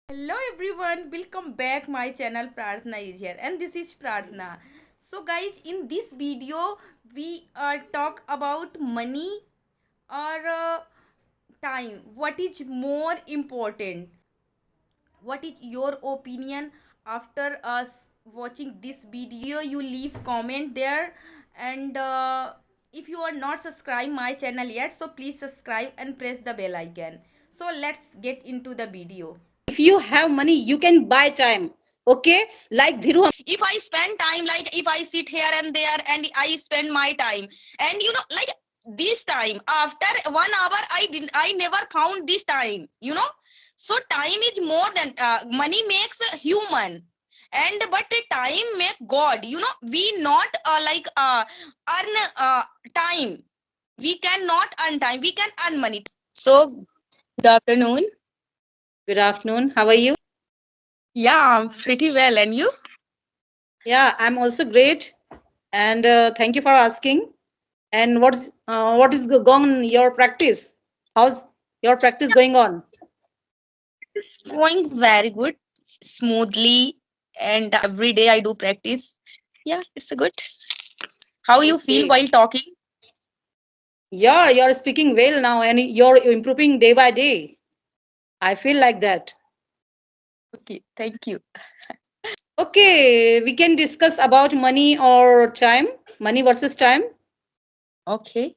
Hello everyone, welcome back my channel. Prarthna is here and this is Prarthna. So guys, in this video we talk about money or time. What is more important? What is your opinion after us watching this video? You leave comment there, and if you are not subscribed my channel yet, so please subscribe and press the bell icon. So let's get into the video. If you have money you can buy time. Okay, like Dhiru. If I spend time, like if I sit here and there and I spend my time, and like this time after 1 hour I never count this time. So time is more than money makes a human, and but time make God. We not earn time. We cannot earn time, we can earn money. So good afternoon. Good afternoon, how are you? Yeah, I'm pretty well, and you? Yeah, I'm also great, and thank you for asking. And what is going on your practice? How's your practice going on? It's going very good, smoothly, and every day I do practice. Yeah, it's a good. How you feel Okay. while talking? Yeah, you're speaking well now and you're improving day by day. I feel like that. Okay, thank you. Okay, we can discuss about money or time. Money versus time. Okay.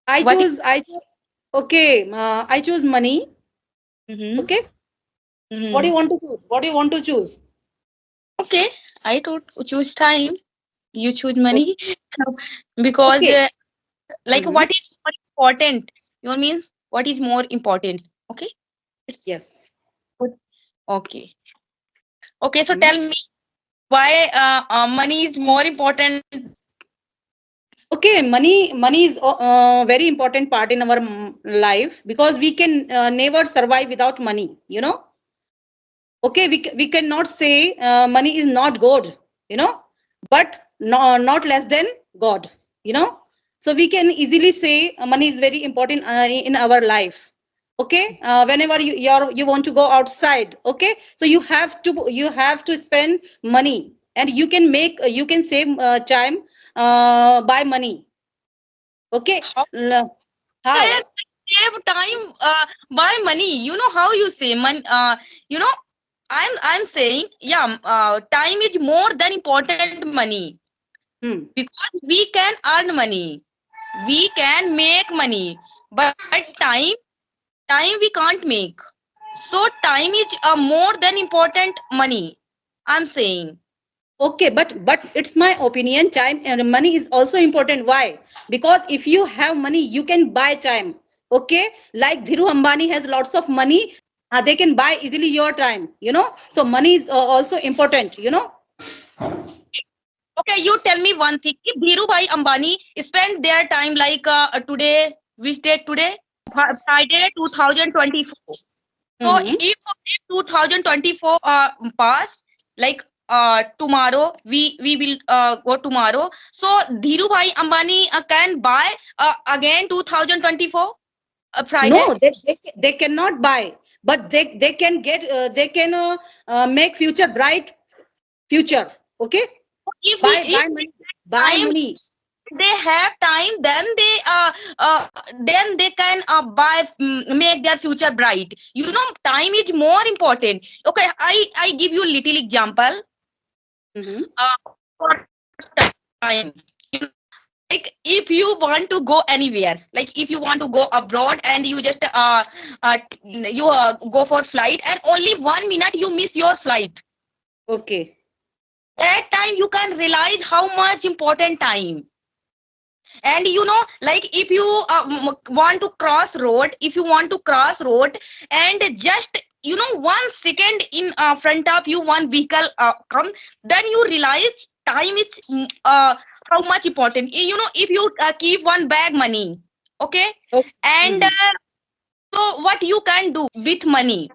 I What? choose I Okay, I choose money. Mm-hmm. Okay. What do Mm-hmm. you want to choose? What do you want to choose? Okay, I to choose time. You choose O- money because, Okay. like, Mm-hmm. what is more important? Your means what is more important? Okay, it's Yes. good. Okay. Okay, so Mhm. tell me why money is more important. Okay, money is very important part in our life because we can never survive without money. Okay, we cannot say money is not God. You know, but no, not less than God. You know, so we can easily say money is very important in our life. Okay, whenever you want to go outside, okay, so you have to spend money, and you can save time by money. Okay. How How? save time by money? You know how you say money? You know, I'm saying, yeah. Time is more than important money, Hmm. because we can earn money, we can make money, but time we can't make. So time is more than important money, I'm saying. Okay, but it's my opinion. Time and money is also important. Why? Because if you have money, you can buy time. Okay, like Dhiru Ambani has lots of money. They can buy easily your time. So money is also important. Okay, you tell me one thing. If Dhirubhai Ambani spend their time like today, which date today? Friday 2024. So Mm-hmm. if 2024 pass, like tomorrow we will go tomorrow. So Dhirubhai Ambani can buy again 2024 Friday. No, they cannot buy, but they can get they can make future bright future. Okay, If buy if money, buy time money. they have time, then they can buy, make their future bright. Time is more important. Okay, I give you little example Mm-hmm. for time. Like if you want to go anywhere, like if you want to go abroad and you just go for flight, and only 1 minute you miss your flight, Okay. that time you can realize how much important time. And like if you want to cross road, if you want to cross road, and just 1 second in front of you one vehicle come, then you realize time is how much important. If you keep one bag money, okay, Okay. and Mm-hmm. so what you can do with money,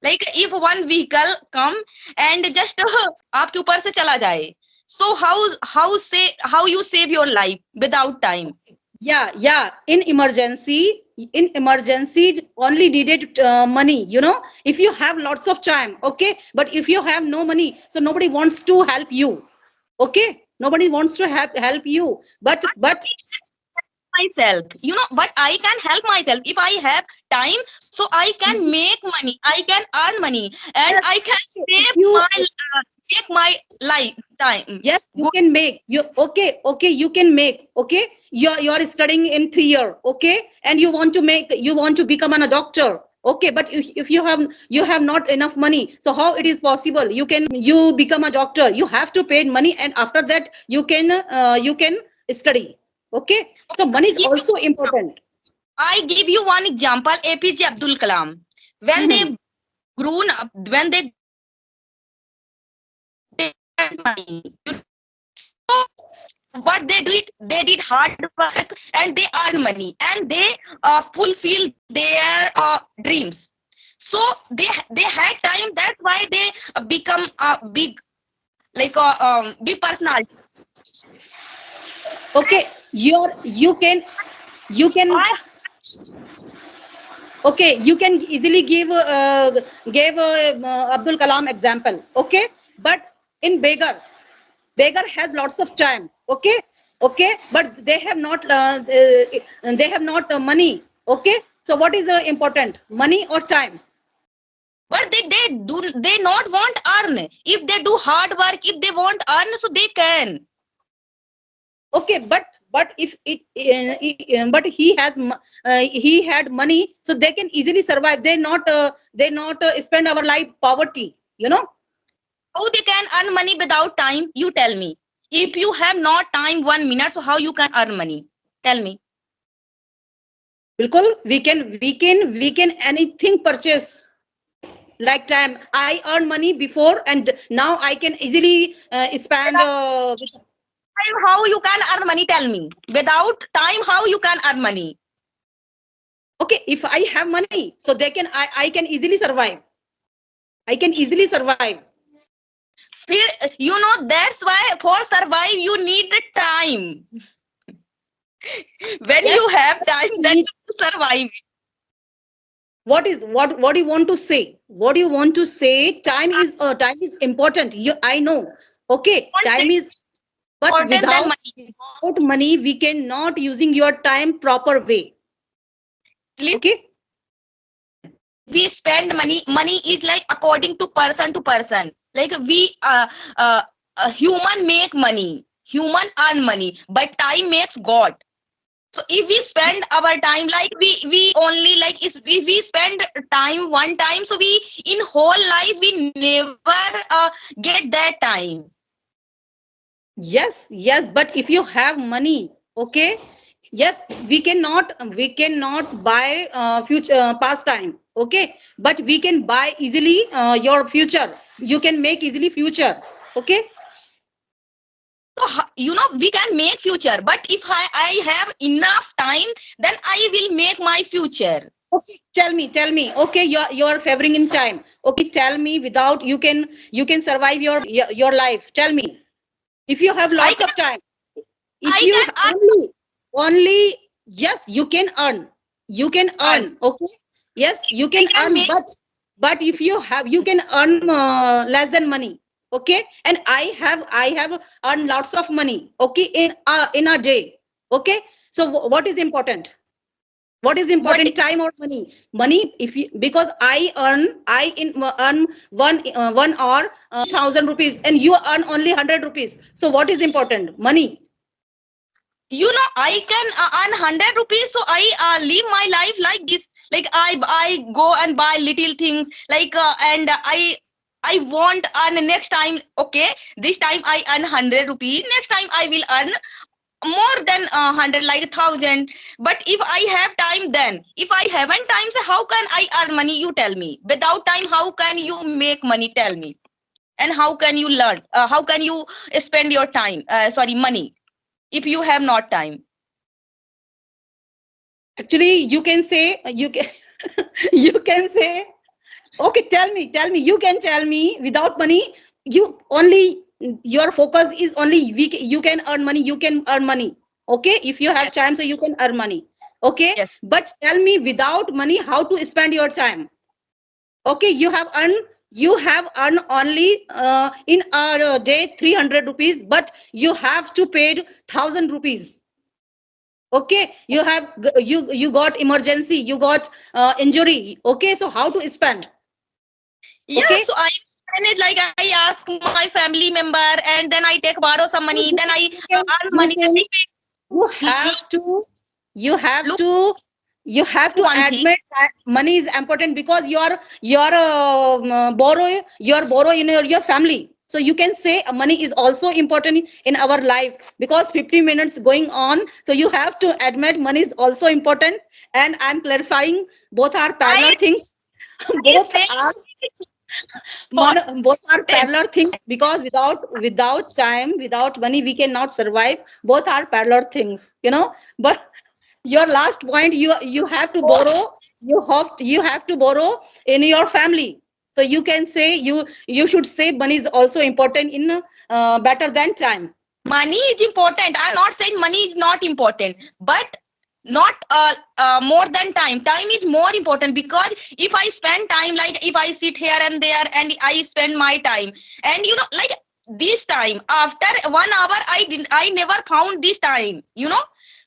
like if one vehicle come and just आपके ऊपर से चला जाए, so how you save your life without time? Yeah. In emergency only needed money, if you have lots of time, okay, but if you have no money, so nobody wants to help you, okay, nobody wants to help you, but Myself, but I can help myself if I have time, so I can make money, I can earn money, and yes, I can okay, if save you, my make my life time yes, you good. can make, you okay, you can make, okay, you're studying in 3 year, okay, and you want to become a doctor, okay, but if you have not enough money, so how it is possible you become a doctor? You have to pay money, and after that you can study, okay, so money I is give you also important. I give you one example. APJ Abdul Kalam, when they Mhm. grown up, when they earned money, what they did, they did hard work and they earn money and they fulfill their dreams. So they had time, that's why they become a big, like a big personality. Okay, you can I okay, you can easily give Abdul Kalam example, okay, but in beggar has lots of time, okay, okay, but they have not money, okay, so what is important, money or time? but they not want earn. If they do hard work, if they want earn, so they can. Okay, but if but he had money, so they can easily survive, they not spend our life poverty. How they can earn money without time, you tell me. If you have not time 1 minute, so how you can earn money, tell me. Bilkul, we can anything purchase like time. I earn money before, and now I can easily spend. Time, how you can earn money, tell me. Without time, how you can earn money? Okay, if I have money, so I can easily survive. I can easily survive. That's why for survive you need time. When Yes. you have Yes, time, we then need. you survive. What do you want to say? What do you want to say? Time is important. I know. Okay, Don't say time is, but important than without money, we cannot using your time proper way. money. Okay. We spend money. Money is like according to person, like we human make money, human earn money, but time makes god. So if we spend our time, like we only like if we spend time one time, so we in whole life we never get that time. Yes, but if you have money, okay, yes, we cannot buy future pastime, okay, but we can buy easily your future. You can make easily future, okay. So we can make future, but if I have enough time, then I will make my future. Okay, tell me. Okay, you're favoring in time. Okay, tell me without you can survive your life. Tell me if you have I lots can of time. If I you can only yes, you can earn. You can earn. earn. Okay. Yes, you I can can earn, make. but if you can earn less than money. Okay, and I have earned lots of money. Okay, in a day. Okay, so what is important? What is What important, time or money? If you, because I earn 1 hour 1,000 rupees, and you earn only 100 rupees, so what is important, money? I can earn 100 rupees, so I live my life like this. Like I go and buy little things, like and I want earn next time. Okay, this time I earn 100 rupees, next time I will earn more than 100, like 1,000. But if I have time, then if I haven't time, so how can I earn money, you tell me. Without time, how can you make money, tell me. And how can you learn, how can you spend your time, sorry, money, if you have not time. Actually, you can say, you can you can say, okay, tell me, you can tell me without money, you only, your focus is only you can earn money, you can earn money. Okay, if you have Yes. time, so you can earn money. Okay, Yes. but tell me, without money, how to spend your time? Okay, you have earned only in a day 300 rupees, but you have to pay 1,000 rupees. Okay, you got emergency, you got injury. Okay, so how to spend? Yeah, Okay, so I manage, like I ask my family member and then I take borrow some money, so then I you can earn money, you then can I pay. you have to you have Look, to you have to one thing. admit that money is important, because you're borrow in your family. So you can say money is also important in our life, because 50 minutes going on, so you have to admit money is also important. And I'm clarifying, both are I parallel things. I both say are both are important. parallel things, because without time, without money, we cannot survive. Both are parallel things, but your last point, you have to borrow. You have to borrow in your family. So you can say, you should say money is also important in better than time. Money is important. I'm not saying money is not important, but not more than time. Time is more important, because if I spend time, like if I sit here and there and I spend my time, and like this time after 1 hour, I never found this time.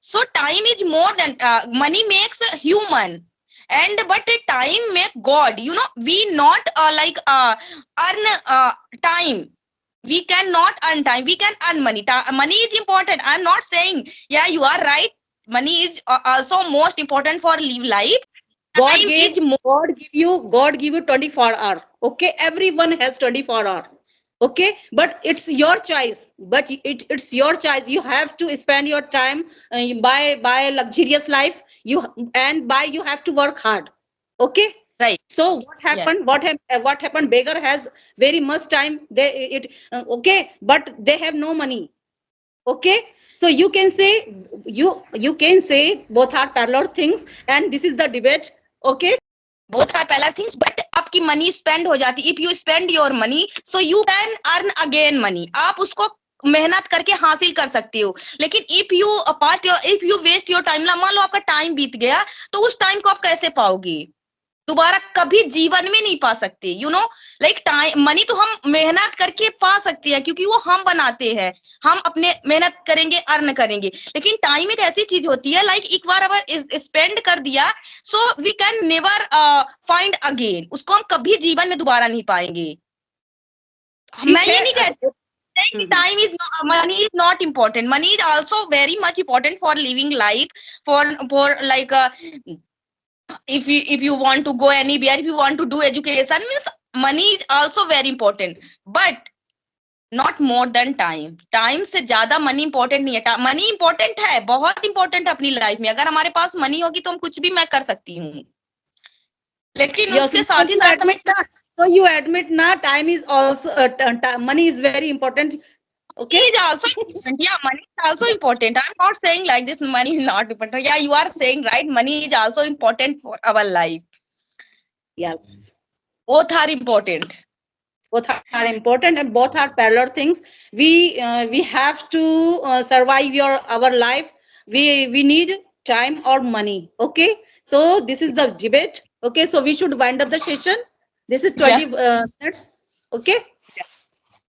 So time is more than money makes a human, and but time make God. We not earn time. We cannot earn time, we can earn money. Money is important, I'm not saying. Yeah, you are right. Money is also most important for live life. god Time gave is more. god give you 24 hour. Okay, everyone has 24 hour. Okay, but it's your choice. But it's your choice. You have to spend your time by luxurious life. You have to work hard. Okay, Right. so what Yes. happened what happened, beggar has very much time. Okay, but they have no money. Okay, so you can say both are parallel things, and this is the debate. Okay. Both are parallel things, but आपकी money spend हो जाती. If you spend your money, so you can earn again money. आप उसको मेहनत करके हासिल कर सकते हो. लेकिन if you waste your time, मान लो आपका टाइम बीत गया, तो उस टाइम को आप कैसे पाओगे? दोबारा कभी जीवन में नहीं पा सकते. लाइक टाइम मनी तो हम मेहनत करके पा सकते हैं, क्योंकि वो हम बनाते हैं. हम अपने मेहनत करेंगे, अर्न करेंगे. लेकिन टाइम एक ऐसी चीज होती है, लाइक एक बार अगर स्पेंड कर दिया, so we can never find again. उसको हम कभी जीवन में दोबारा नहीं पाएंगे. मैं ठीक है ये नहीं कहती हम्म, time is not, money is not important. Money is also very much important for living life, for like if you want to go anywhere, if you want to do education, means money is also very important, but not more than time. Time से ज्यादा money important नहीं है. Money important है, बहुत important है अपनी life में. अगर हमारे पास मनी होगी तो हम कुछ भी मैं कर सकती हूँ, लेकिन yes, उसके so साथ ही you साथ हमें admit that. So you admit now, time is also money is very important. Okay. is also important. Yeah, money is also important. I'm not saying like this money is not important. Yeah, you are saying right, money is also important for our life. Yes, Both are important. both are important, and both are parallel things. We have to survive our life. We need time or money. Okay, so this is the debate. Okay, so we should wind up the session. This is Yeah. 20 minutes. Okay.